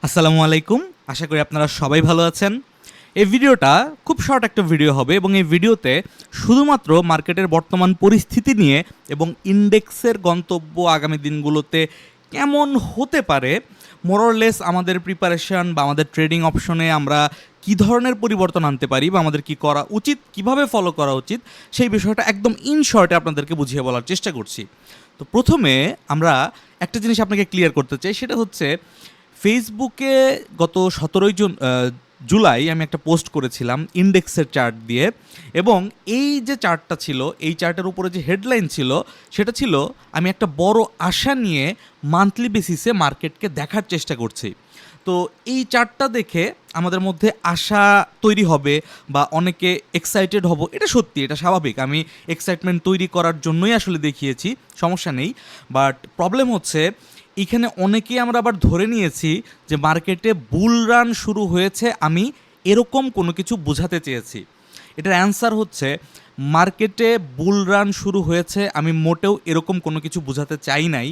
আসসালামু আলাইকুম। আশা করি আপনারা সবাই ভালো আছেন। এই ভিডিওটা খুব শর্ট একটা ভিডিও হবে এবং এই ভিডিওতে শুধুমাত্র মার্কেটের বর্তমান পরিস্থিতি নিয়ে এবং ইন্ডেক্সের গন্তব্য আগামী দিনগুলোতে কেমন হতে পারে, মোরলেস আমাদের প্রিপারেশন বা আমাদের ট্রেডিং অপশনে আমরা কী ধরনের পরিবর্তন আনতে পারি বা আমাদের কী করা উচিত, কিভাবে ফলো করা উচিত, সেই বিষয়টা একদম ইন শর্টে আপনাদেরকে বুঝিয়ে বলার চেষ্টা করছি। তো প্রথমে আমরা একটা জিনিস আপনাকে ক্লিয়ার করতে চাই, সেটা হচ্ছে ফেসবুকে গত 17ই জুলাই আমি একটা পোস্ট করেছিলাম ইন্ডেক্সের চার্ট দিয়ে, এবং এই যে চার্টটা ছিল, এই চার্টের উপরে যে হেডলাইন ছিল সেটা ছিল আমি একটা বড় আশা নিয়ে মান্থলি বেসিসে মার্কেটকে দেখার চেষ্টা করছি। তো এই চার্টটা দেখে আমাদের মধ্যে আশা তৈরি হবে বা অনেকে এক্সাইটেড হব, এটা সত্যি, এটা স্বাভাবিক। আমি এক্সাইটমেন্ট তৈরি করার জন্যই আসলে দেখিয়েছি, সমস্যা নেই। বাট প্রবলেম হচ্ছে এখানে অনেকেই আমরা আবার ধরে নিয়েছি যে মার্কেটে বুল রান শুরু হয়েছে, আমি এরকম কোনো কিছু বোঝাতে চেয়েছি। এটার অ্যান্সার হচ্ছে মার্কেটে বুল রান শুরু হয়েছে আমি মোটেও এরকম কোনো কিছু বোঝাতে চাই নাই,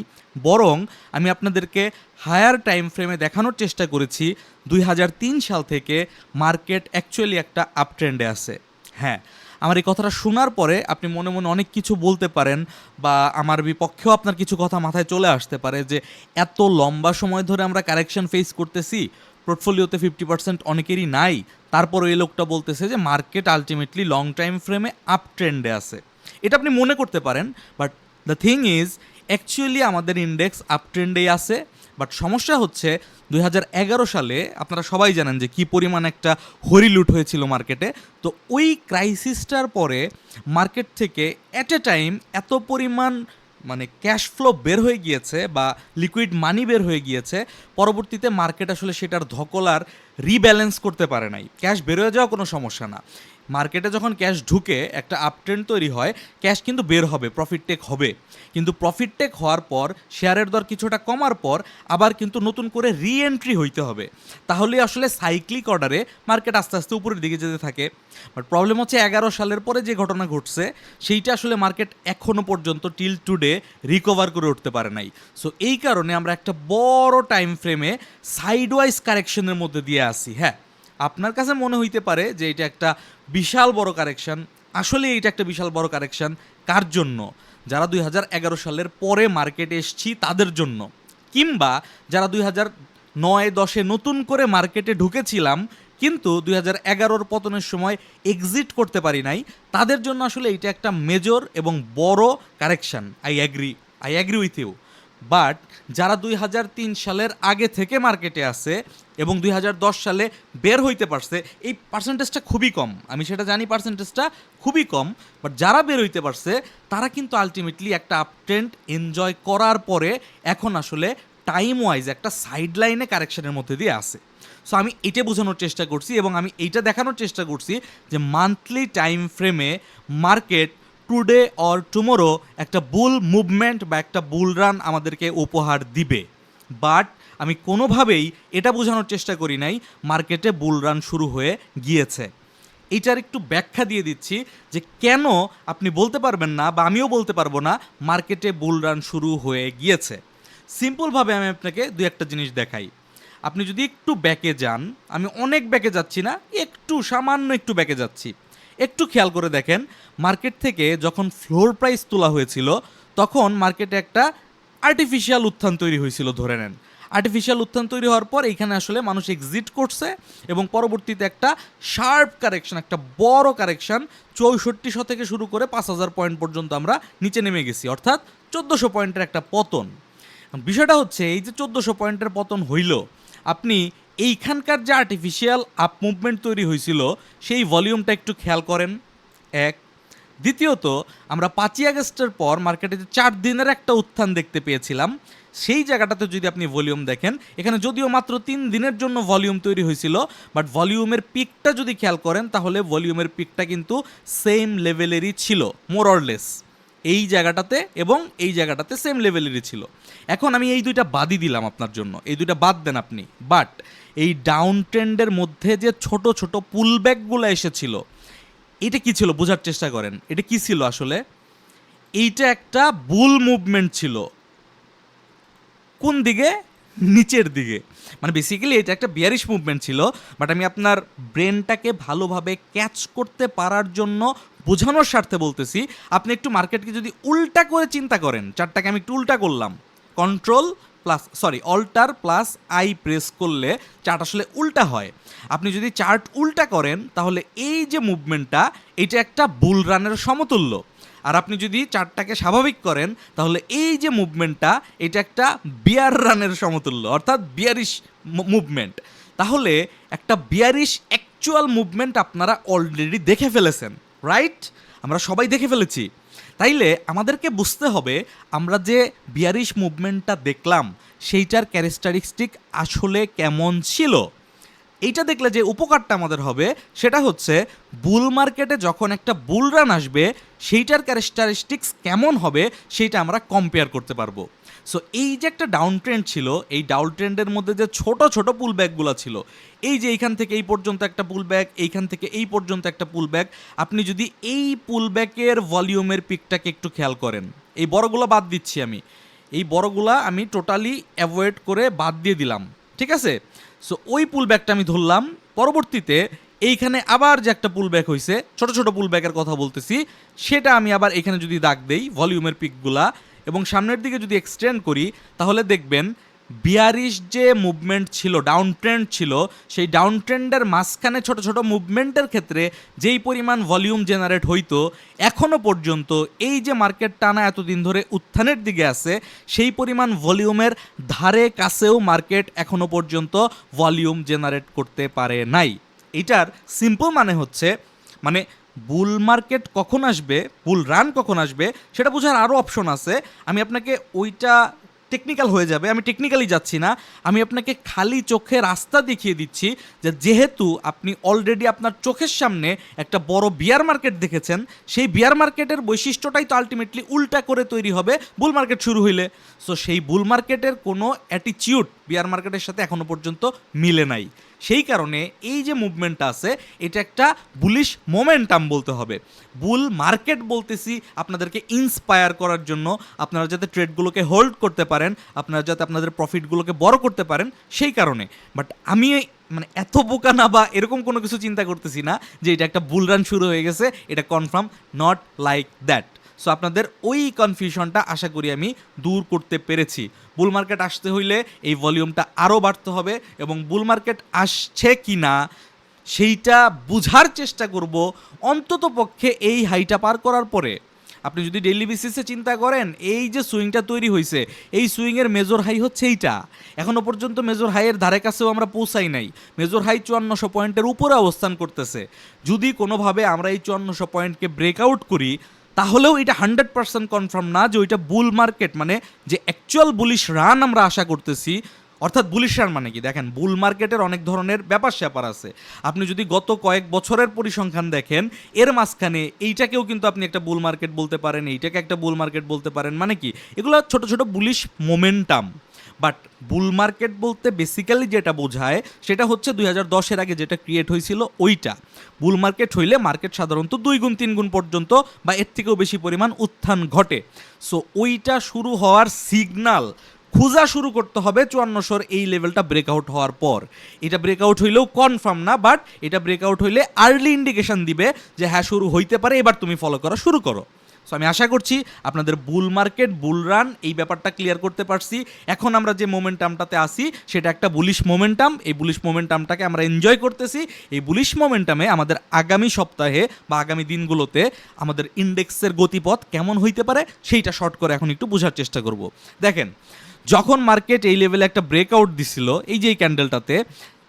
বরং আমি আপনাদেরকে হায়ার টাইম ফ্রেমে দেখানোর চেষ্টা করেছি 2003 সাল থেকে মার্কেট অ্যাকচুয়ালি একটা আপ ট্রেন্ডে আছে। হ্যাঁ, আমার এই কথাটা শোনার পরে আপনি মনে মনে অনেক কিছু বলতে পারেন বা আমার বিপক্ষেও আপনার কিছু কথা মাথায় চলে আসতে পারে যে এত লম্বা সময় ধরে আমরা কারেকশন ফেস করতেছি, পোর্টফোলিওতে 50% অনেকেরই নাই, তারপর এই লোকটা বলতেছে যে মার্কেট আলটিমেটলি লং টাইম ফ্রেমে আপ ট্রেন্ডে আছে। এটা আপনি মনে করতে পারেন, but the thing is actually আমাদের ইন্ডেক্স আপ ট্রেন্ডেই আছে। বাট সমস্যা হচ্ছে 2011 সালে আপনারা সবাই জানেন যে কী পরিমাণ একটা হরিলুট হয়েছিল মার্কেটে। তো ওই ক্রাইসিসটার পরে মার্কেট থেকে অ্যাট এ টাইম এত পরিমাণ ক্যাশ ফ্লো বের হয়ে গিয়েছে বা লিকুইড মানি বের হয়ে গিয়েছে, পরবর্তীতে মার্কেট আসলে সেটার ধকল আর রিব্যালেন্স করতে পারে নাই। ক্যাশ বের হয়ে যাওয়া কোনো সমস্যা না, মার্কেটে যখন ক্যাশ ঢুকে একটা আপট্রেন্ড তৈরি হয়, ক্যাশ কিন্তু বের হবে, প্রফিট টেক হবে। কিন্তু প্রফিট টেক হওয়ার পর শেয়ারের দর কিছুটা কমার পর আবার কিন্তু নতুন করে রি এন্ট্রি হইতে হবে, তাহলে আসলে সাইক্লিক অর্ডারে মার্কেট আস্তে আস্তে উপরের দিকে যেতে থাকে। বাট প্রবলেম হচ্ছে 11 সালের পরে যে ঘটনা ঘটছে সেইটা আসলে মার্কেট এখনও পর্যন্ত টিল টুডে রিকভার করে উঠতে পারে নাই। সো এই কারণে আমরা একটা বড় টাইম ফ্রেমে সাইডওয়াইজ কারেকশনের মধ্যে দিয়ে আসি। হ্যাঁ, আপনার কাছে মনে হইতে পারে যে এটা একটা বিশাল বড় কারেকশন, আসলে এটা একটা বিশাল বড় কারেকশন কার জন্য? যারা 2011 সালের পরে মার্কেটে এসছি তাদের জন্য, কিংবা যারা 2009-10-এ নতুন করে মার্কেটে ঢুকেছিলাম কিন্তু 2011-র পতনের সময় এক্সিট করতে পারি নাই, তাদের জন্য আসলে এটা একটা মেজর এবং বড় correction. I agree with you. But যারা 2003 সালের আগে থেকে মার্কেটে আছে এবং 2010 সালে বের হইতে পারছে, এই পার্সেন্টেজটা খুবই কম, আমি সেটা জানি, পার্সেন্টেজটা খুবই কম। বাট যারা বের হইতে পারছে তারা কিন্তু আলটিমেটলি একটা আপট্রেন্ড এনজয় করার পরে এখন আসলে টাইম ওয়াইজ একটা সাইডলাইনে কারেকশনের মধ্যে দিয়ে আসে। সো আমি এটা বোঝানোর চেষ্টা করছি এবং আমি এইটা দেখানোর চেষ্টা করছি যে মান্থলি টাইম ফ্রেমে মার্কেট টুডে অর টুমোরো একটা বুল মুভমেন্ট বা একটা বুল রান আমাদেরকে উপহার দিবে। বাট আমি কোনোভাবেই এটা বোঝানোর চেষ্টা করি নাই মার্কেটে বুল রান শুরু হয়ে গিয়েছে। এইটার একটু ব্যাখ্যা দিয়ে দিচ্ছি যে কেন আপনি বলতে পারবেন না বা আমিও বলতে পারবো না মার্কেটে বুল রান শুরু হয়ে গিয়েছে। সিম্পলভাবে আমি আপনাকে দু একটা জিনিস দেখাই। আপনি যদি একটু ব্যাকে যান, আমি অনেক ব্যাকে যাচ্ছি না, একটু সামান্য একটু ব্যাকে যাচ্ছি, একটু খেয়াল করে দেখেন মার্কেট থেকে যখন ফ্লোর প্রাইস তোলা হয়েছিল তখন মার্কেটে একটা আর্টিফিশিয়াল উত্থান তৈরি হয়েছিল, ধরে নেন। আর্টিফিশিয়াল উত্থান তৈরি হওয়ার পর এইখানে আসলে মানুষ এক্সিট করছে এবং পরবর্তীতে একটা শার্প কারেকশন, একটা বড় কারেকশন, 6400 থেকে শুরু করে 5000 পয়েন্ট পর্যন্ত আমরা নিচে নেমে গেছি, অর্থাৎ 1400 পয়েন্টের একটা পতন। বিষয়টা হচ্ছে এই যে 1400 পয়েন্টের পতন হইল, আপনি এইখানকার যে আর্টিফিশিয়াল আপ মুভমেন্ট তৈরি হয়েছিল সেই ভলিউমটা একটু খেয়াল করেন, এক। দ্বিতীয়ত, আমরা 5ই আগস্টের পর মার্কেটে যে 4 দিনের একটা উত্থান দেখতে পেয়েছিলাম, সেই জায়গাটাতে যদি আপনি ভলিউম দেখেন, এখানে যদিও মাত্র 3 দিনের জন্য ভলিউম তৈরি হয়েছিল, বাট ভলিউমের পিকটা যদি খেয়াল করেন তাহলে ভলিউমের পিকটা কিন্তু সেম লেভেলেরই ছিল, মোর অর লেস। এই জায়গাটাতে এবং এই জায়গাটাতে সেম লেভেলেরই ছিল। এখন আমি এই দুইটা বাদই দিলাম আপনার জন্য, এই দুইটা বাদ দেন আপনি। বাট এই ডাউন ট্রেন্ডের মধ্যে যে ছোট ছোট পুলব্যাকগুলো এসেছিল, এটা কি ছিল বোঝার চেষ্টা করেন। এটা কি ছিল আসলে? এইটা একটা বুল মুভমেন্ট ছিল। কোন দিকে? নিচের দিকে। মানে বেসিক্যালি এটা একটা বিয়ারিশ মুভমেন্ট ছিল, বাট আমি আপনার ব্রেনটাকে ভালোভাবে ক্যাচ করতে পারার জন্য বোঝানোর স্বার্থে বলতেছি, আপনি একটু মার্কেটকে যদি উল্টা করে চিন্তা করেন, চারটাকে আমি একটু উল্টা করলাম, অল্টার প্লাস আই প্রেস করলে চার্ট আসলে উল্টা হয়। আপনি যদি চার্ট উল্টা করেন তাহলে এই যে মুভমেন্টটা, এটা একটা বুল রানের সমতুল্য। আর আপনি যদি চার্টটাকে স্বাভাবিক করেন তাহলে এই যে মুভমেন্টটা, এটা একটা বিয়ার রানের সমতুল্য, অর্থাৎ বিয়ারিশ মুভমেন্ট। তাহলে একটা বিয়ারিশ অ্যাকচুয়াল মুভমেন্ট আপনারা অলরেডি দেখে ফেলেছেন, রাইট? আমরা সবাই দেখে ফেলেছি। তাইলে আমাদেরকে বুঝতে হবে আমরা যে বিয়ারিশ মুভমেন্টটা দেখলাম সেইটার ক্যারেক্টারিস্টিক আসলে কেমন ছিল। এইটা দেখলে যে উপকারটা আমাদের হবে সেটা হচ্ছে বুল মার্কেটে যখন একটা বুল রান আসবে সেইটার ক্যারেক্টারিস্টিক্স কেমন হবে সেইটা আমরা কম্পেয়ার করতে পারবো। সো এই যে একটা ডাউন ট্রেন্ড ছিল, এই ডাউন ট্রেন্ডের মধ্যে যে ছোট ছোট পুল ব্যাকগুলো ছিল, এই যে এইখান থেকে এই পর্যন্ত একটা পুল ব্যাক, এইখান থেকে এই পর্যন্ত একটা পুল ব্যাক, আপনি যদি এই পুল ব্যাকের ভলিউমের পিকটাকে একটু খেয়াল করেন, এই বড়গুলো বাদ দিচ্ছি আমি, এই বড়গুলা আমি টোটালি অ্যাভয়েড করে বাদ দিয়ে দিলাম, ঠিক আছে? সো ওই পুল ব্যাকটা আমি ধরলাম। পরবর্তীতে এইখানে আবার যে একটা পুল ব্যাক হয়েছে, ছোট ছোট পুল ব্যাকের কথা বলতেছি, সেটা আমি আবার এখানে যদি দাগ দেই ভলিউমের পিকগুলা এবং সামনের দিকে যদি এক্সটেন্ড করি, তাহলে দেখবেন বিয়ারিশ যে মুভমেন্ট ছিল, ডাউন ট্রেন্ড ছিল, সেই ডাউন ট্রেন্ডের মাঝখানে ছোট ছোট মুভমেন্টের ক্ষেত্রে যেই পরিমাণ ভলিউম জেনারেট হইতো, এখনও পর্যন্ত এই যে মার্কেট টানা এতদিন ধরে উত্থানের দিকে আছে, সেই পরিমাণ ভলিউমের ধারে কাছেও মার্কেট এখনও পর্যন্ত ভলিউম জেনারেট করতে পারে নাই। এটার সিম্পল মানে হচ্ছে, মানে বুল মার্কেট কখন আসবে, বুল রান কখন আসবে সেটা বোঝার আরও অপশন আছে। আমি আপনাকে ওইটা টেকনিক্যাল হয়ে যাবে, আমি টেকনিক্যালি যাচ্ছি না, আমি আপনাকে খালি চোখে রাস্তা দেখিয়ে দিচ্ছি যে যেহেতু আপনি অলরেডি আপনার চোখের সামনে একটা বড় বিয়ার মার্কেট দেখেছেন, সেই বিয়ার মার্কেটের বৈশিষ্ট্যটাই তো আলটিমেটলি উল্টা করে তৈরি হবে বুল মার্কেট শুরু হইলে। সো সেই বুল মার্কেটের কোনো অ্যাটিচিউড বিয়ার মার্কেটের সাথে এখনো পর্যন্ত মিলে নাই। সেই কারণে এই যে মুভমেন্টটা আছে এটা একটা বুলিশ মোমেন্টাম বলতে হবে। বুল মার্কেট বলতেছি আপনাদেরকে ইন্সপায়ার করার জন্য, আপনারা যাতে ট্রেডগুলোকে হোল্ড করতে পারেন, আপনারা যাতে আপনাদের প্রফিটগুলোকে বড় করতে পারেন, সেই কারণে। বাট আমি মানে এত বোকা না বা এরকম কোনো কিছু চিন্তা করতেছি না যে এটা একটা বুল রান শুরু হয়ে গেছে, এটা confirm not like that. So আপনাদের ওই কনফিউশনটা আশা করি আমি দূর করতে পেরেছি। বুল মার্কেট আসতে হইলে এই ভলিউমটা আরও বাড়তে হবে এবং বুল মার্কেট আসছে কি না সেইটা বুঝার চেষ্টা করব অন্তত পক্ষে এই হাইটা পার করার পরে। আপনি যদি ডেইলি বেসিসে চিন্তা করেন, এই যে সুইংটা তৈরি হয়েছে, এই সুইংয়ের মেজর হাই হচ্ছে এইটা। এখনও পর্যন্ত মেজর হাইয়ের ধারে কাছেও আমরা পৌঁছাই নাই। মেজর হাই 5400 পয়েন্টের উপরে অবস্থান করতেছে। যদি কোনোভাবে আমরা এই 5400 পয়েন্টকে ব্রেকআউট করি, তাহলেও এটা 100% কনফার্ম না যে ওইটা বুল মার্কেট, মানে যে অ্যাকচুয়াল বুলিশ রান আমরা আশা করতেছি। অর্থাৎ বুলিশ রান মানে কি, দেখেন বুল মার্কেটের অনেক ধরনের ব্যাপার স্যাপার আছে। আপনি যদি গত কয়েক বছরের পরিসংখ্যান দেখেন, এর মাঝখানে এইটাকেও কিন্তু আপনি একটা বুল মার্কেট বলতে পারেন, এইটাকে একটা বুল মার্কেট বলতে পারেন। মানে কি, এগুলো ছোট ছোট bullish momentum. But bull market বলতে বেসিক্যালি যেটা বোঝায় সেটা হচ্ছে 2010-এর আগে যেটা ক্রিয়েট হয়েছিল ওইটা। বুল মার্কেট হইলে মার্কেট সাধারণত 2 গুণ 3 গুণ পর্যন্ত বা এর থেকেও বেশি পরিমাণ উত্থান ঘটে। সো ওইটা শুরু হওয়ার সিগনাল খোঁজা শুরু করতে হবে 5400-র এই লেভেলটা ব্রেকআউট হওয়ার পর। এটা ব্রেকআউট হইলেও কনফার্ম না, বাট এটা ব্রেকআউট হইলে আর্লি ইন্ডিকেশন দিবে যে হ্যাঁ শুরু হইতে পারে, এবার তুমি ফলো করা শুরু করো। সো আমি আশা করছি আপনাদের বুল মার্কেট, বুল রান এই ব্যাপারটা ক্লিয়ার করতে পারছি। এখন আমরা যে মোমেন্টামটাতে আসি সেটা একটা বুলিশ মোমেন্টাম। এই বুলিশ মোমেন্টামটাকে আমরা এনজয় করতেছি। এই বুলিশ মোমেন্টামে আমাদের আগামী সপ্তাহে বা আগামী দিনগুলোতে আমাদের ইন্ডেক্সের গতিপথ কেমন হইতে পারে সেইটা শর্ট করে এখন একটু বোঝার চেষ্টা করব। দেখেন, যখন মার্কেট এই লেভেলে একটা ব্রেকআউট দিছিল এই যে এই ক্যান্ডেলটাতে,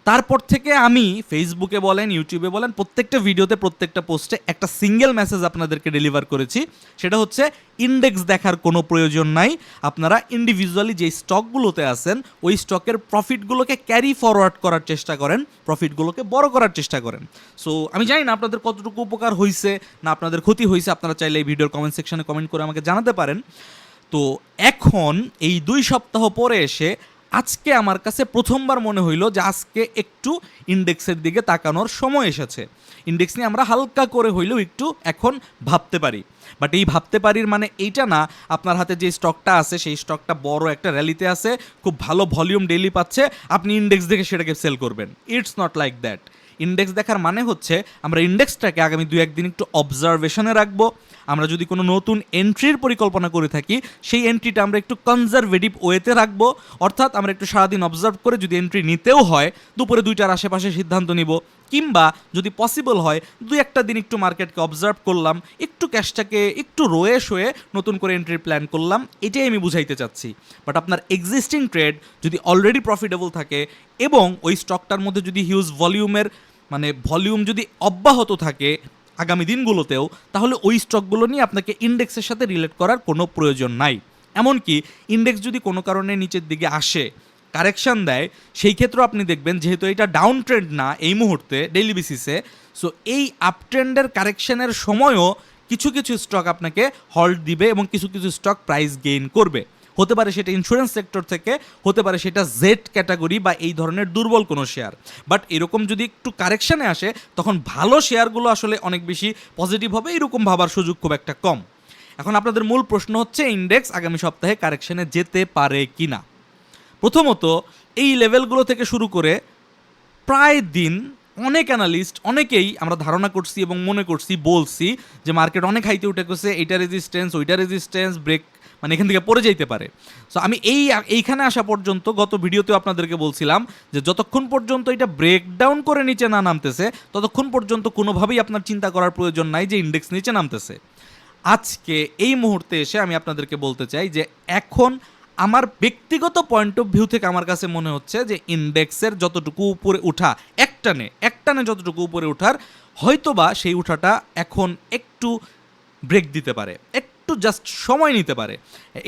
তারপর থেকে আমি ফেসবুকে বলেন, ইউটিউবে বলেন, প্রত্যেকটা ভিডিওতে, প্রত্যেকটা পোস্টে একটা সিঙ্গেল মেসেজ আপনাদেরকে ডেলিভার করেছি। সেটা হচ্ছে ইন্ডেক্স দেখার কোনো প্রয়োজন নাই। আপনারা ইন্ডিভিজুয়ালি যেই স্টকগুলোতে আছেন ওই স্টকের প্রফিটগুলোকে ক্যারি ফরওয়ার্ড করার চেষ্টা করেন, প্রফিটগুলোকে বড় করার চেষ্টা করেন। সো আমি জানি না আপনাদের কতটুকু উপকার হয়েছে না আপনাদের ক্ষতি হয়েছে, আপনারা চাইলে এই ভিডিওর কমেন্ট সেকশনে কমেন্ট করে আমাকে জানাতে পারেন। তো এখন এই 2 সপ্তাহ পরে এসে আজকে আমার কাছে প্রথমবার মনে হইলো যে আজকে একটু ইন্ডেক্সের দিকে তাকানোর সময় এসেছে। ইন্ডেক্স নিয়ে আমরা হালকা করে হইলেও একটু এখন ভাবতে পারি। বাট এই ভাবতে পারির মানে এইটা না আপনার হাতে যে স্টকটা আছে সেই স্টকটা বড় একটা র্যালিতে আছে, খুব ভালো ভলিউম ডেইলি পাচ্ছে, আপনি ইন্ডেক্স দেখে সেটাকে সেল করবেন। It's not like that. Index দেখার মানে হচ্ছে আমরা ইন্ডেক্সটাকে আগামী 2-1 দিন একটু অবজারভেশনে রাখবো। আমরা যদি কোনো নতুন এন্ট্রির পরিকল্পনা করে থাকি সেই এন্ট্রিটা আমরা একটু কনজারভেটিভ ওয়েতে রাখবো, অর্থাৎ আমরা একটু সারাদিন অবজার্ভ করে যদি এন্ট্রি নিতেও হয় দুপুরে 2টার আশেপাশে সিদ্ধান্ত নিব, কিংবা যদি পসিবল হয় 2-1টা দিন একটু মার্কেটকে অবজার্ভ করলাম, একটু ক্যাশটাকে একটু রোয়ে শোয়ে নতুন করে এন্ট্রির প্ল্যান করলাম, এটাই আমি বুঝাইতে চাচ্ছি। বাট আপনার এক্সিস্টিং ট্রেড যদি অলরেডি প্রফিটেবল থাকে এবং ওই স্টকটার মধ্যে যদি হিউজ ভলিউম যদি অব্যাহত থাকে আগামী দিনগুলোতেও, তাহলে ওই স্টকগুলো নিয়ে আপনাকে ইন্ডেক্সের সাথে রিলেট করার কোনো প্রয়োজন নাই। এমনকি ইন্ডেক্স যদি কোনো কারণে নিচের দিকে আসে, কারেকশান দেয়, সেই ক্ষেত্রেও আপনি দেখবেন যেহেতু এটা ডাউন ট্রেন্ড না এই মুহূর্তে ডেইলি বেসিসে, সো এই আপ ট্রেন্ডের কারেকশানের সময়ও কিছু কিছু স্টক আপনাকে হল্ট দিবে এবং কিছু কিছু স্টক প্রাইস গেইন করবে। হতে পারে সেটা ইন্স্যুরেন্স সেক্টর থেকে, হতে পারে সেটা জেড ক্যাটাগরি বা এই ধরনের দুর্বল কোনো শেয়ার। বাট এরকম যদি একটু কারেকশানে আসে তখন ভালো শেয়ারগুলো আসলে অনেক বেশি পজিটিভ হবে, এরকম ভাবার সুযোগ খুব একটা কম। এখন আপনাদের মূল প্রশ্ন হচ্ছে ইন্ডেক্স আগামী সপ্তাহে কারেকশানে যেতে পারে কি না। প্রথমত এই লেভেলগুলো থেকে শুরু করে প্রায় দিন অনেক অ্যানালিস্ট অনেকেই আমরা ধারণা করছি এবং মনে করছি, বলছি যে মার্কেট অনেক হাইতে উঠে গেছে, এইটা রেজিস্ট্যান্স ওইটা রেজিস্ট্যান্স, ব্রেক এখান থেকে পড়ে যাইতে পারে। সো আমি এইখানে আসা পর্যন্ত গত ভিডিওতেও আপনাদেরকে বলছিলাম যে যতক্ষণ পর্যন্ত এটা ব্রেকডাউন করে নিচে না নামতেছে ততক্ষণ পর্যন্ত কোনোভাবেই আপনার চিন্তা করার প্রয়োজন নাই যে ইন্ডেক্স নিচে নামতেছে। আজকে এই মুহূর্তে এসে আমি আপনাদেরকে বলতে চাই যে এখন আমার ব্যক্তিগত পয়েন্ট অফ ভিউ থেকে আমার কাছে মনে হচ্ছে যে ইন্ডেক্সের যতটুকু উপরে ওঠা একটানে যতটুকু উপরে ওঠার, হয়তোবা সেই ওঠাটা এখন একটু ব্রেক দিতে পারে, একটু জাস্ট সময় নিতে পারে।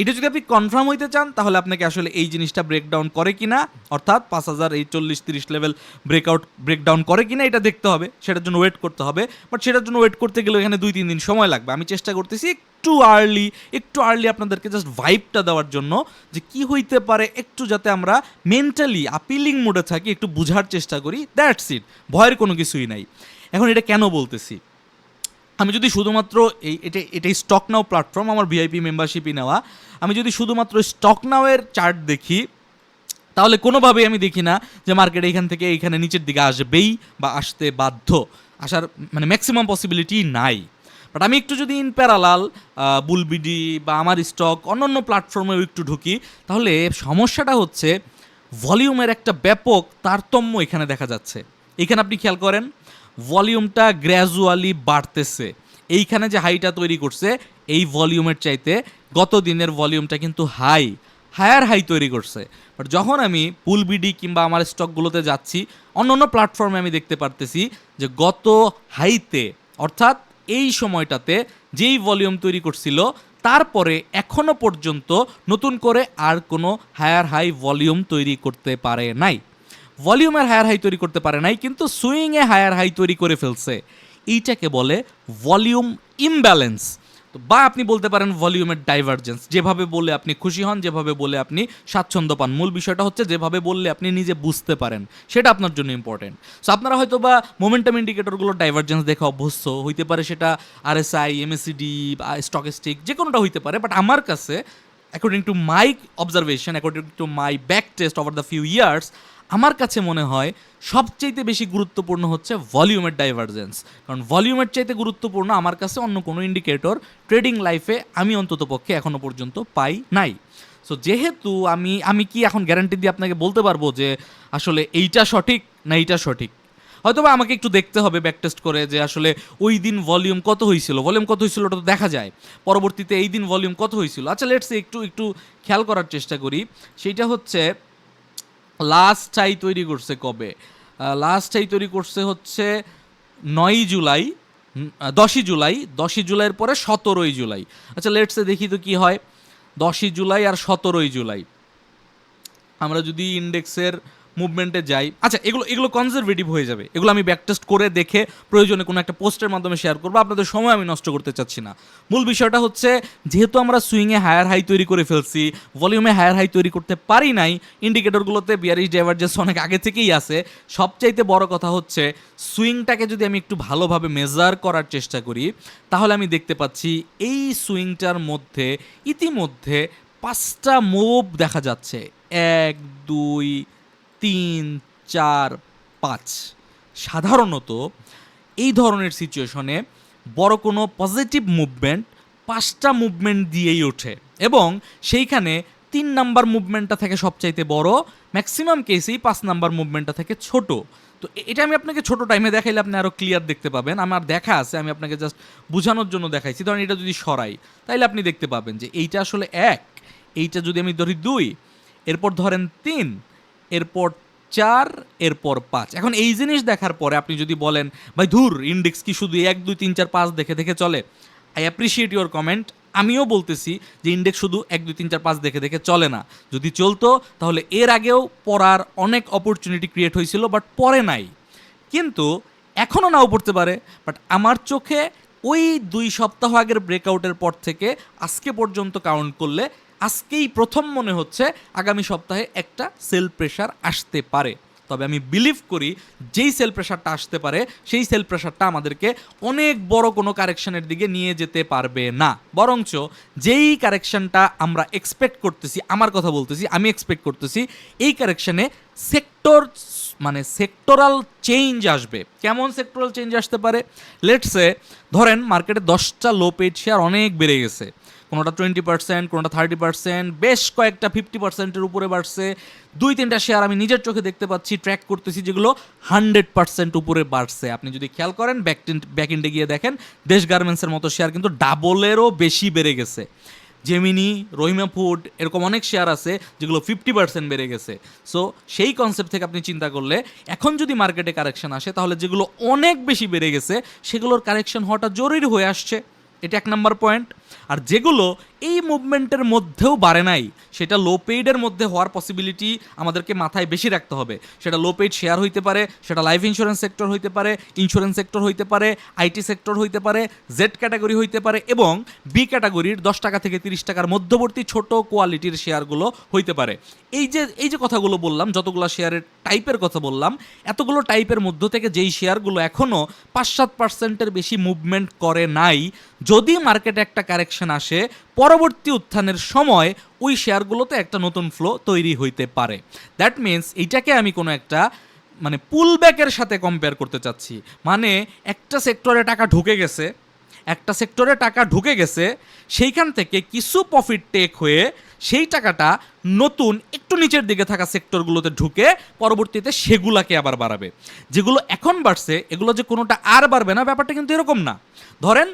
এটা যদি আপনি কনফার্ম হইতে চান তাহলে আপনাকে আসলে এই জিনিসটা ব্রেকডাউন করে কিনা, অর্থাৎ 5040-30 লেভেল ব্রেকডাউন করে কিনা এটা দেখতে হবে, সেটার জন্য ওয়েট করতে হবে। বাট সেটার জন্য ওয়েট করতে গেলে এখানে 2-3 দিন সময় লাগবে। আমি চেষ্টা করতেছি একটু আর্লি আপনাদেরকে জাস্ট ভাইবটা দেওয়ার জন্য যে কি হইতে পারে, একটু যাতে আমরা মেন্টালি আপিলিং মোডে থাকি, একটু বুঝার চেষ্টা করি, দ্যাটস ইট। ভয়ের কোনো কিছুই নাই। এখন এটা কেন বলতেছি, আমি যদি শুধুমাত্র এটাই স্টক নাও প্ল্যাটফর্ম, আমার ভিআইপি মেম্বারশিপই নেওয়া, আমি যদি শুধুমাত্র স্টক নাওয়ের চার্ট দেখি তাহলে কোনোভাবেই আমি দেখি না যে মার্কেট এইখান থেকে এইখানে নিচের দিকে আসবেই বা আসতে বাধ্য, আসার ম্যাক্সিমাম পসিবিলিটি নাই। বাট আমি একটু যদি ইন প্যারালাল বুলবিডি বা আমার স্টক অন্যান্য প্ল্যাটফর্মেও একটু ঢুকি, তাহলে সমস্যাটা হচ্ছে ভলিউমের একটা ব্যাপক তারতম্য এখানে দেখা যাচ্ছে। এখানে আপনি খেয়াল করেন ভলিউমটা গ্র্যাজুয়ালি বাড়তেছে। এইখানে যে হাইটা তৈরি করছে এই ভলিউমের চাইতে গত দিনের ভলিউমটা কিন্তু হায়ার হাই তৈরি করছে। বাট যখন আমি পুলবিডি কিংবা আমার স্টকগুলোতে যাচ্ছি, অন্য প্ল্যাটফর্মে আমি দেখতে পারতেছি যে গত হাইতে, অর্থাৎ এই সময়টাতে যেই ভলিউম তৈরি করছিল তারপরে এখনো পর্যন্ত নতুন করে আর কোনো হায়ার হাই ভলিউম তৈরি করতে পারে নাই। ভলিউমের হায়ার হাই তৈরি করতে পারে নাই, কিন্তু সুইংয়ে হায়ার হাই তৈরি করে ফেলছে। এইটাকে বলে ভলিউম ইমব্যালেন্স, তো বা আপনি বলতে পারেন ভলিউমের ডাইভারজেন্স। যেভাবে বলে আপনি খুশি হন, যেভাবে বলে আপনি স্বাচ্ছন্দ্য পান, মূল বিষয়টা হচ্ছে যেভাবে বললে আপনি নিজে বুঝতে পারেন, সেটা আপনার জন্য ইম্পর্টেন্ট। সো আপনারা হয়তো বা মোমেন্টাম ইন্ডিকেটরগুলোর ডাইভারজেন্স দেখে অভ্যস্ত হইতে পারে, সেটা আরএসআই, এমএসিডি, স্টকিস্টিক যে কোনোটা হইতে পারে। বাট আমার কাছে according to my observation, according to my back test over the few years, আমার কাছে মনে হয় সবচেয়ে বেশি গুরুত্বপূর্ণ হচ্ছে ভলিউমের ডাইভারজেন্স। কারণ ভলিউমের চাইতে গুরুত্বপূর্ণ আমার কাছে অন্য কোনো ইন্ডিকেটর ট্রেডিং লাইফে আমি অন্তত পক্ষে এখনও পর্যন্ত পাই নাই। সো যেহেতু আমি কি এখন গ্যারান্টি দিয়ে আপনাকে বলতে পারবো যে আসলে এইটা সঠিক না এইটা সঠিক? হয়তোবা আমাকে একটু দেখতে হবে ব্যাক টেস্ট করে যে আসলে ওই দিন ভলিউম কত হয়েছিল ওটা তো দেখা যায়, পরবর্তীতে এই দিন ভলিউম কত হয়েছিল। আচ্ছা লেটস একটু খেয়াল করার চেষ্টা করি। সেইটা হচ্ছে লাস্ট হাই তৈরি করছে কবে? লাস্ট হাই তৈরি করছে হচ্ছে 9 জুলাই, 10ই জুলাই, 10ই জুলাইয়ের পরে 17ই জুলাই। আচ্ছা লেটসে দেখি তো কি হয় 10ই জুলাই আর 17ই জুলাই। আমরা যদি ইন্ডেক্সের মুভমেন্টে যাই, আচ্ছা এগুলো এগুলো কনজারভেটিভ হয়ে যাবে, এগুলো আমি ব্যাকটেস্ট করে দেখে প্রয়োজনে কোনো একটা পোস্টের মাধ্যমে শেয়ার করবো, আপনাদের সময় আমি নষ্ট করতে চাচ্ছি না। মূল বিষয়টা হচ্ছে যেহেতু আমরা সুইংয়ে হায়ার হাই তৈরি করে ফেলছি, ভলিউমে হায়ার হাই তৈরি করতে পারি নাই, ইন্ডিকেটরগুলোতে বিয়ারিশ ডাইভারজেন্স অনেক আগে থেকেই আছে, সবচাইতে বড় কথা হচ্ছে সুইংটাকে যদি আমি একটু ভালোভাবে মেজার করার চেষ্টা করি তাহলে আমি দেখতে পাচ্ছি এই সুইংটার মধ্যে ইতিমধ্যে 5টা মুভ দেখা যাচ্ছে, 1 2 3 4 5। সাধারণত এই ধরনের সিচুয়েশনে বড় কোনো পজিটিভ মুভমেন্ট 5টা মুভমেন্ট দিয়েই ওঠে এবং সেইখানে 3 নাম্বার মুভমেন্টটা থাকে সবচাইতে বড়, ম্যাক্সিমাম কেসেই 5 নাম্বার মুভমেন্টটা থাকে ছোট। তো এটা আমি আপনাকে ছোট টাইমে দেখাইলে আপনি আরও ক্লিয়ার দেখতে পাবেন, আমার দেখা আছে, আমি আপনাকে জাস্ট বোঝানোর জন্য দেখাইছি। ধরেন এটা যদি সরাই তাহলে আপনি দেখতে পাবেন যে এইটা আসলে 1, এইটা যদি আমি ধরি 2, এরপর ধরেন 3, এরপর 4, এরপর 5। এখন এই জিনিস দেখার পরে আপনি যদি বলেন ভাই ধুর ইন্ডেক্স কি শুধু 1 2 3 4 5 দেখে দেখে চলে, আই অ্যাপ্রিসিয়েট ইউর কমেন্ট। আমিও বলতেছি যে ইন্ডেক্স শুধু 1 2 3 4 5 দেখে দেখে চলে না, যদি চলতো তাহলে এর আগেও পড়ার অনেক অপরচুনিটি ক্রিয়েট হয়েছিল, বাট পরে নাই, কিন্তু এখনও নাও পড়তে পারে। বাট আমার চোখে ওই 2 সপ্তাহ আগের ব্রেকআউটের পর থেকে আজকে পর্যন্ত কাউন্ট করলে আজকেই প্রথম মনে হচ্ছে আগামী সপ্তাহে একটা সেল প্রেশার আসতে পারে। তবে আমি বিলিভ করি যেই সেল প্রেশারটা আসতে পারে সেই সেল প্রেশারটা আমাদেরকে অনেক বড় কোনো কারেকশনের দিকে নিয়ে যেতে পারবে না, বরঞ্চ যেই কারেকশনটা আমরা এক্সপেক্ট করতেছি, আমার কথা বলতেছি, আমি এক্সপেক্ট করতেছি এই কারেকশনে সেক্টরাল চেঞ্জ আসবে। কেমন সেক্টরাল চেঞ্জ আসতে পারে? লেটসে ধরেন মার্কেটে 10টা লো পেড শেয়ার অনেক বেড়ে গেছে, কোনোটা 20%, কোনোটা 30%, বেশ কয়েকটা 50%-এর উপরে বাড়ছে। 2-3টা শেয়ার আমি নিজের চোখে দেখতে পাচ্ছি, ট্র্যাক করতেছি, যেগুলো 100% উপরে বাড়ছে। আপনি যদি খেয়াল করেন ব্যাক ইন্ডে গিয়ে দেখেন দেশ গার্মেন্টসের মতো শেয়ার কিন্তু ডাবলেরও বেশি বেড়ে গেছে। জেমিনি, রহিমা ফুড, এরকম অনেক শেয়ার আছে যেগুলো 50% বেড়ে গেছে। সো সেই কনসেপ্ট থেকে আপনি চিন্তা করলে এখন যদি মার্কেটে কারেকশন আসে তাহলে যেগুলো অনেক বেশি বেড়ে গেছে সেগুলোর কারেকশন হওয়াটা জরুরি হয়ে আসছে, এটা 1 নাম্বার পয়েন্ট। আর যেগুলো এই মুভমেন্টের মধ্যেও বাড়ে নাই সেটা লো পেইডের মধ্যে হওয়ার পসিবিলিটি আমাদেরকে মাথায় বেশি রাখতে হবে। সেটা লো পেইড শেয়ার হইতে পারে, সেটা লাইফ ইন্স্যুরেন্স সেক্টর হইতে পারে, ইন্স্যুরেন্স সেক্টর হইতে পারে, আইটি সেক্টর হইতে পারে, জেড ক্যাটাগরি হইতে পারে এবং বি ক্যাটাগরির 10 টাকা থেকে 30 টাকার মধ্যবর্তী ছোট কোয়ালিটির শেয়ারগুলো হইতে পারে। এই যে কথাগুলো বললাম, যতগুলো শেয়ারের টাইপের কথা বললাম, এতগুলো টাইপের মধ্য থেকে যেই শেয়ারগুলো এখনও 5-7%-এর বেশি মুভমেন্ট করে নাই, যদি মার্কেটে একটা কারেকশন আসে পরবর্তী উত্থানের সময় ওই শেয়ারগুলোতে একটা নতুন ফ্লো তৈরি হইতে পারে। দ্যাট মিনস এইটাকে আমি কোনো একটা পুল ব্যাকের সাথে কম্পেয়ার করতে চাচ্ছি। একটা সেক্টরে টাকা ঢুকে গেছে, সেইখান থেকে কিছু প্রফিট টেক হয়ে সেই টাকাটা নতুন একটু নিচের দিকে থাকা সেক্টরগুলোতে ঢুকে পরবর্তীতে সেগুলাকে আবার বাড়াবে। যেগুলো এখন বাড়ছে এগুলো যে কোনোটা আর বাড়বে না ব্যাপারটা কিন্তু এরকম না। ধরেন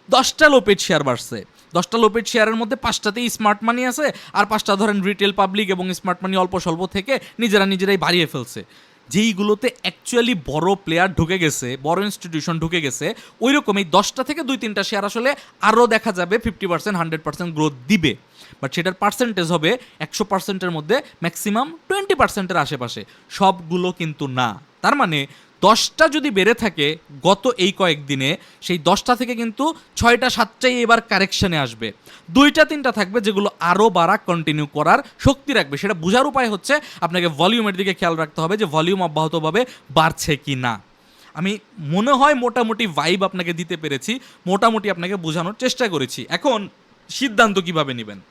10টা লো পেড শেয়ার বাড়ছে, 10টা লো পেড শেয়ারের মধ্যে 5টাতেই স্মার্ট মানি আছে, আর 5টা ধরেন রিটেল পাবলিক এবং স্মার্ট মানি অল্প স্বল্প থেকে নিজেরাই বাড়িয়ে ফেলছে। যেইগুলোতে অ্যাকচুয়ালি বড় প্লেয়ার ঢুকে গেছে, বড় ইনস্টিটিউশন ঢুকে গেছে, ওই রকমই 10টা থেকে 2-3টা শেয়ার আসলে আরও দেখা যাবে 50% 100% গ্রোথ দিবে, বাট সেটার পার্সেন্টেজ হবে 100%-এর মধ্যে ম্যাক্সিমাম 20%-এর আশেপাশে, সবগুলো কিন্তু না। তার মানে 10টা যদি বেড়ে থাকে গত এই কয়েকদিনে, সেই 10টা থেকে কিন্তু 6টা-7টাই এবার কারেকশানে আসবে, 2-3টা থাকবে যেগুলো আরও বাড়া কন্টিনিউ করার শক্তি রাখবে। সেটা বোঝার উপায় হচ্ছে আপনাকে ভলিউমের দিকে খেয়াল রাখতে হবে যে ভলিউম অব্যাহতভাবে বাড়ছে কি না। আমি মনে হয় মোটামুটি ভাইব আপনাকে দিতে পেরেছি, মোটামুটি আপনাকে বোঝানোর চেষ্টা করেছি। এখন সিদ্ধান্ত কিভাবে নেবেন?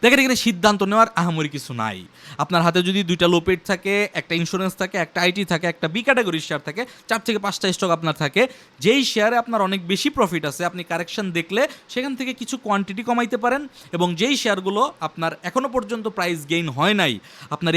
দেখেন এখানে সিদ্ধান্ত নেওয়ার আহামরি কিছু নাই। আপনার হাতে যদি 2টা লো পেড থাকে, একটা ইন্স্যুরেন্স থাকে, একটা আইটি থাকে, একটা বি ক্যাটাগরির শেয়ার থাকে, 4 থেকে 5টা স্টক আপনার থাকে, যেই শেয়ারে আপনার অনেক বেশি প্রফিট আছে আপনি কারেকশন দেখলে সেখান থেকে কিছু কোয়ান্টিটি কমাইতে পারেন, এবং যেই শেয়ারগুলো আপনার এখনও পর্যন্ত প্রাইস গেইন হয় নাই আপনার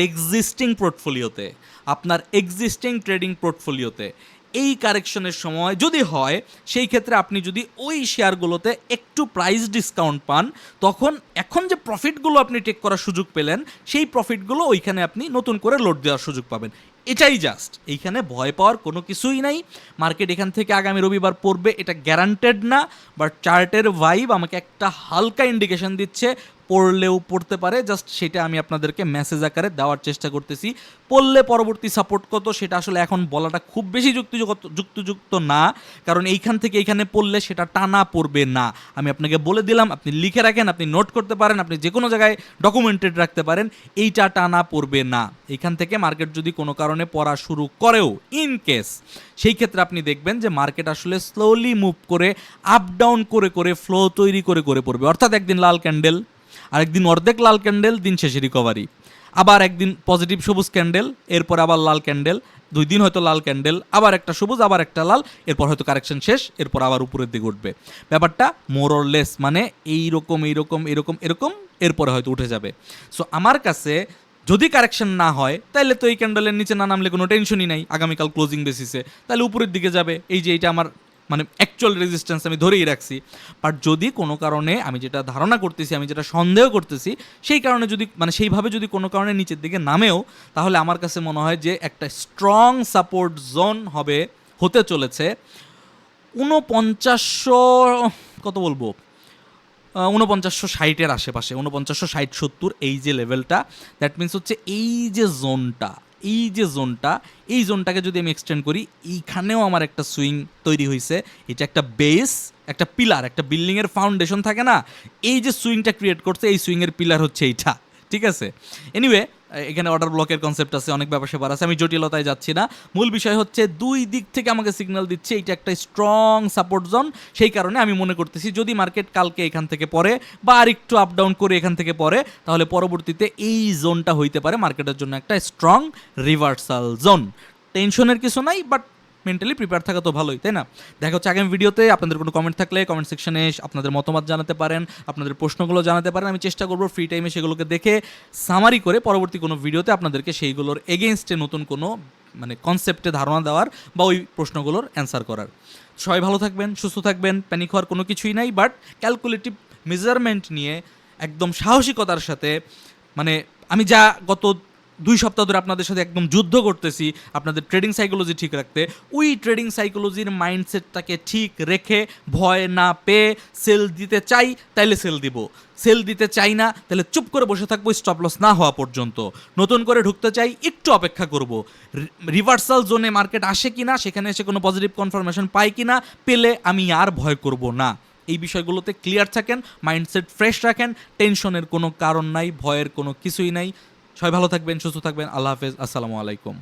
এক্সিস্টিং ট্রেডিং পোর্টফোলিওতে এই কারেকশনের সময় যদি হয়, সেই ক্ষেত্রে আপনি যদি ওই শেয়ারগুলোতে একটু প্রাইস ডিসকাউন্ট পান, তখন এখন যে প্রফিটগুলো আপনি টেক করার সুযোগ পেলেন সেই প্রফিটগুলো ওইখানে আপনি নতুন করে লোড দেওয়ার সুযোগ পাবেন। এটাই জাস্ট, এইখানে ভয় পাওয়ার কোনো কিছুই নাই। মার্কেট এখান থেকে আগামী রবিবার পড়বে এটা গ্যারান্টেড না, বাট চার্টের ভাইব আমাকে একটা হালকা ইন্ডিকেশন দিচ্ছে পড়লেও পড়তে পারে, জাস্ট সেটা আমি আপনাদেরকে মেসেজ আকারে দেওয়ার চেষ্টা করতেছি। পড়লে পরবর্তী সাপোর্ট কত সেটা আসলে এখন বলাটা খুব বেশি যুক্তিযুক্ত না, কারণ এইখান থেকে এইখানে পড়লে সেটা টানা পড়বে না। আমি আপনাকে বলে দিলাম, আপনি লিখে রাখেন, আপনি নোট করতে পারেন, আপনি যে কোনো জায়গায় ডকুমেন্টেড রাখতে পারেন, এইটা টানা পড়বে না। এইখান থেকে মার্কেট যদি কোনো কারণে পড়া শুরু করেও ইন কেস, সেই ক্ষেত্রে আপনি দেখবেন যে মার্কেট আসলে স্লোলি মুভ করে আপ ডাউন করে করে ফ্লো তৈরি করে করে পড়বে। অর্থাৎ একদিন লাল ক্যান্ডেল, আরেকদিন অর্ধেক লাল ক্যান্ডেল, দিন শেষে রিকভারি, আবার একদিন পজিটিভ সবুজ ক্যান্ডেল, এরপর আবার লাল ক্যান্ডেল, 2 দিন হয়তো লাল ক্যান্ডেল, আবার একটা সবুজ, আবার একটা লাল, এরপর হয়তো কারেকশন শেষ, এরপর আবার উপরের দিকে উঠবে। ব্যাপারটা মোর অর লেস মানে এইরকম এইরকম এরকম এরকম, এরপরে হয়তো উঠে যাবে। সো আমার কাছে যদি কারেকশন না হয় তাহলে তো এই ক্যান্ডেলের নিচে না নামলে কোনো টেনশনই নাই, আগামীকাল ক্লোজিং বেসিসে তাহলে উপরের দিকে যাবে। এই যে এইটা আমার মানে অ্যাকচুয়াল রেজিস্ট্যান্স আমি ধরেই রাখছি। বাট যদি কোনো কারণে আমি যেটা ধারণা করতেছি, আমি যেটা সন্দেহ করতেছি, সেই কারণে যদি মানে সেইভাবে যদি কোনো কারণে নিচের দিকে নামেও, তাহলে আমার কাছে মনে হয় যে একটা স্ট্রং সাপোর্ট জোন হতে চলেছে 4900, কত বলবো, 4960-এর আশেপাশে, 4960-70 এই যে লেভেলটা, দ্যাট মিনস হচ্ছে এই যে জোনটা, এই জোনটাকে যদি আমি এক্সটেন্ড করি, এইখানেও আমার একটা সুইং তৈরি হয়েছে। এটা একটা বেস, একটা পিলার, একটা বিল্ডিংয়ের ফাউন্ডেশন থাকে না, এই যে সুইংটা ক্রিয়েট করছে, এই সুইংয়ের পিলার হচ্ছে এইটা, ঠিক আছে? এনিওয়ে, এখানে অর্ডার ব্লকের কনসেপ্ট আছে, অনেক ব্যাপার স্যাপার আছে, আমি জটিলতায় যাচ্ছি না। মূল বিষয় হচ্ছে 2 দিক থেকে আমাকে সিগন্যাল দিচ্ছে এইটা একটা স্ট্রং সাপোর্ট জোন। সেই কারণে আমি মনে করতেছি যদি মার্কেট কালকে এখান থেকে পড়ে বা আর একটু আপ ডাউন করে এখান থেকে পড়ে, তাহলে পরবর্তীতে এই জোনটা হইতে পারে মার্কেটের জন্য একটা স্ট্রং রিভার্সাল জোন। টেনশনের কিছু নাই, বাট মেন্টালি প্রিপেয়ার থাকা তো ভালোই, তাই না? দেখা হচ্ছে আগামী ভিডিওতে। আপনাদের কোনো কমেন্ট থাকলে কমেন্ট সেকশনে আপনাদের মতামত জানাতে পারেন, আপনাদের প্রশ্নগুলো জানাতে পারেন। আমি চেষ্টা করবো ফ্রি টাইমে সেগুলোকে দেখে সামারি করে পরবর্তী কোনো ভিডিওতে আপনাদেরকে সেইগুলোর এগেনস্টে নতুন কোনো মানে কনসেপ্টে ধারণা দেওয়ার বা ওই প্রশ্নগুলোর অ্যান্সার করার। সবাই ভালো থাকবেন, সুস্থ থাকবেন, প্যানিক হওয়ার কোনো কিছুই নাই, বাট ক্যালকুলেটিভ মেজারমেন্ট নিয়ে একদম সাহসিকতার সাথে, মানে আমি যা গত 2 সপ্তাহ ধরে আপনাদের সাথে একদম যুদ্ধ করতেছি আপনাদের ট্রেডিং সাইকোলজি ঠিক রাখতে, ওই ট্রেডিং সাইকোলজির মাইন্ডসেটটাকে ঠিক রেখে ভয় না পেয়ে সেল দিতে চাই তাইলে সেল দিব, সেল দিতে চাই না তাহলে চুপ করে বসে থাকবো স্টপ লস না হওয়া পর্যন্ত। নতুন করে ঢুকতে চাই, একটু অপেক্ষা করব, রিভার্সাল জোনে মার্কেট আসে কি না, সেখানে এসে কোনো পজিটিভ কনফার্মেশন পাই কি না, পেলে আমি আর ভয় করব না। এই বিষয়গুলোতে ক্লিয়ার থাকেন, মাইন্ডসেট ফ্রেশ রাখেন, টেনশনের কোনো কারণ নাই, ভয়ের কোনো কিছুই নাই। সবাই ভালো থাকবেন, সুস্থ থাকবেন, আল্লাহ হাফেজ, আসসালামু আলাইকুম।